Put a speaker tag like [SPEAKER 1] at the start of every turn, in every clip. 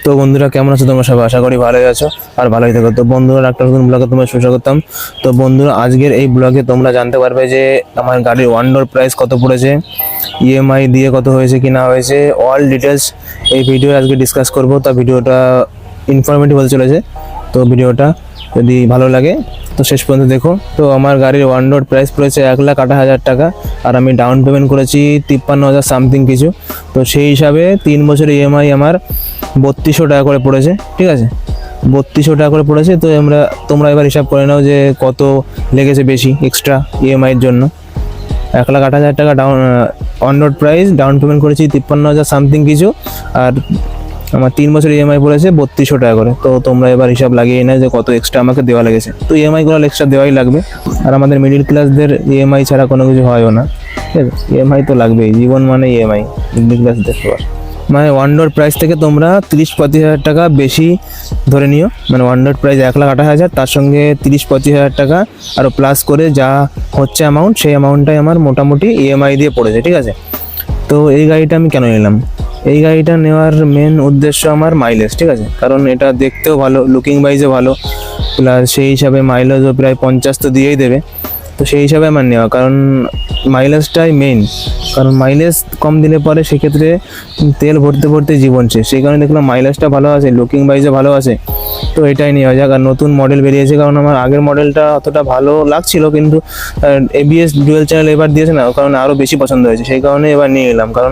[SPEAKER 1] তো বন্ধুরা কেমন আছো তোমরা সবাই? আশা করি ভালোই আছো আর ভালোই থাকো। তো বন্ধুরা একটা নতুন ব্লগে তোমার সুস্বাগতম। তো বন্ধুরা আজকের এই ব্লগে তোমরা জানতে পারবে যে আমার গাড়ির ওয়ান ডোর প্রাইস কত পড়েছে, ইএমআই দিয়ে কত হয়েছে কি না হয়েছে, অল ডিটেলস এই ভিডিও আজকে ডিসকাস করব। তা ভিডিওটা ইনফরমেটিভ হতে চলেছে। তো ভিডিওটা যদি ভালো লাগে তো শেষ পর্যন্ত দেখো। তো আমার গাড়ির ওয়ান ডোর প্রাইস পড়েছে 1,58,000 টাকা আর আমি ডাউন পেমেন্ট করেছি 53,000 সামথিং কিছু। তো সেই হিসাবে 3 বছরের ইএমআই আমার 3200 টাকা করে পড়েছে। ঠিক আছে, 3200 টাকা করে পড়েছে। তো তোমরা এবার হিসাব করে নাও যে কত লেগেছে বেশি এক্সট্রা ইএমআইয়ের জন্য। 1,08,000 টাকা on road price, down payment করেছি 53,000 সামথিং কিছু, আর আমার 3 বছর ইএমআই পড়েছে 3200 টাকা করে। তো তোমরা এবার হিসাব লাগিয়ে না যে কত এক্সট্রা আমাকে দেওয়া লেগেছে। তো ইএমআইগুলো এক্সট্রা দেওয়াই লাগবে, আর আমাদের মিডিল ক্লাসদের ইএমআই ছাড়া কোনো কিছু হয়ও না। ঠিক আছে, ইএমআই তো লাগবেই, জীবন মানে ইএমআই মিডিল ক্লাসদের সবার। মানে ওয়ান ডোর প্রাইস থেকে তোমরা 30-35,000 টাকা বেশি ধরে নিও। মানে ওয়ান ডোর প্রাইস 1,28,000, তার সঙ্গে 30-35,000 টাকা আরও প্লাস করে যা হচ্ছে অ্যামাউন্ট, সেই অ্যামাউন্টটাই আমার মোটামুটি ইএমআই দিয়ে পড়েছে। ঠিক আছে, তো এই গাড়িটা আমি কেন নিলাম? এই গাড়িটা নেওয়ার মেন উদ্দেশ্য আমার মাইলেজ। ঠিক আছে, কারণ এটা দেখতেও ভালো, লুকিং ওয়াইজও ভালো, প্লাস সেই হিসাবে মাইলেজও প্রায় 50 তো দিয়েই দেবে। তো সেই হিসাবে আমার নেওয়া, কারণ মাইলেজটাই মেইন। কারণ মাইলেজ কম দিলে পরে সেক্ষেত্রে তেল ভরতে ভরতে জীবন শেষ। সেই কারণে দেখলাম মাইলেজটা ভালো আছে, লুকিং ওয়াইজও ভালো আছে, তো এটাই নেওয়া যাক। আর নতুন মডেল বেরিয়েছে, কারণ আমার আগের মডেলটা অতটা ভালো লাগছিল, কিন্তু এবিএস ডুয়েল চ্যানেল এবার দিয়েছে না, কারণ আরও বেশি পছন্দ হয়েছে, সেই কারণে এবার নিয়ে এলাম। কারণ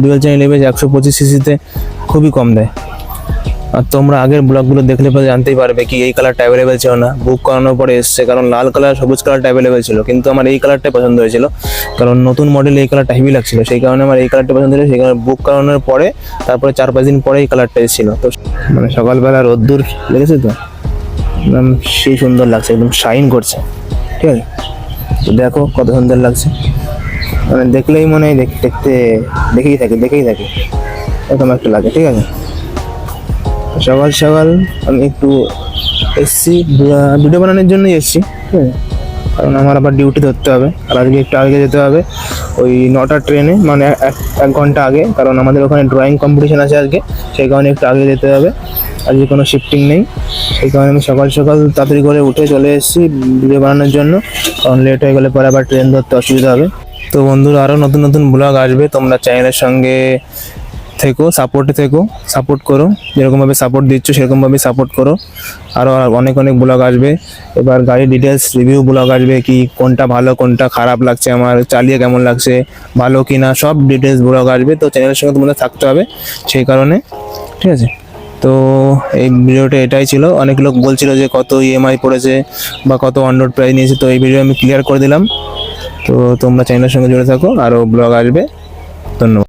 [SPEAKER 1] ডুয়েল চ্যানেল এবিএস 125 সিসিতে খুবই কম দেয়। আর তোমরা আগের ব্লগগুলো দেখলে পরে জানতেই পারবে কি এই কালারটা অ্যাভেলেবেল ছিল না, বুক করানোর পরে এসছে। কারণ লাল কালার, সবুজ কালারটা অ্যাভেলেবেল ছিল, কিন্তু আমার এই কালারটাই পছন্দ হয়েছিল, কারণ নতুন মডেল এই কালারটা হেভি লাগছিল, সেই কারণে আমার এই কালারটা পছন্দ হয়েছিল। সেই কারণে বুক করানোর পরে তারপরে 4-5 দিন পরে এই কালারটা এসেছিল। তো মানে সকালবেলা রোদ্দুর লেগেছে তো একদম সেই সুন্দর লাগছে, একদম শাইন করছে। ঠিক আছে, তো দেখো কত সুন্দর লাগছে, মানে দেখলেই মনে হয় দেখেই থাকে এরকম একটা লাগে। ঠিক আছে, সকাল সকাল আমি একটু এসছি ভিডিও বানানোর জন্যই এসছি। ঠিক আছে, কারণ আমার আবার ডিউটি ধরতে হবে, আর আজকে একটু আগে যেতে হবে, ওই 9টার ট্রেনে, মানে এক ঘন্টা আগে, কারণ আমাদের ওখানে ড্রয়িং কম্পিটিশন আছে আজকে, সেই কারণে একটু আগে যেতে হবে। আজকে কোনো শিফটিং নেই, সেই কারণে আমি সকাল সকাল তাড়াতাড়ি করে উঠে চলে এসেছি ভিডিও বানানোর জন্য, কারণ লেট হয়ে গেলে পরে আবার ট্রেন ধরতে অসুবিধা হবে। তো বন্ধুরা আরও নতুন নতুন ব্লগ আসবে, তোমরা চ্যানেলের সঙ্গে সাপোর্ট করো, যেরকমভাবে সাপোর্ট দিচ্ছ সেরকমভাবে সাপোর্ট করো। আরও অনেক ব্লগ আসবে। এবার গাড়ির ডিটেলস রিভিউ ব্লগ আসবে, কি কোনটা ভালো কোনটা খারাপ লাগছে, আমার চালিয়ে কেমন লাগছে, ভালো কি না, সব ডিটেলস ব্লগ আসবে। তো চ্যানেলের সঙ্গে তোমাদের থাকতে হবে সেই কারণে। ঠিক আছে, তো এই ভিডিওটা এটাই ছিল। অনেক লোক বলছিল যে কত ইএমআই পড়েছে বা কত অন রোড প্রাইস নিয়েছে, তো এই ভিডিও আমি ক্লিয়ার করে দিলাম। তো তোমরা চ্যানেলের সঙ্গে জুড়ে থাকো, আরও ব্লগ আসবে। ধন্যবাদ।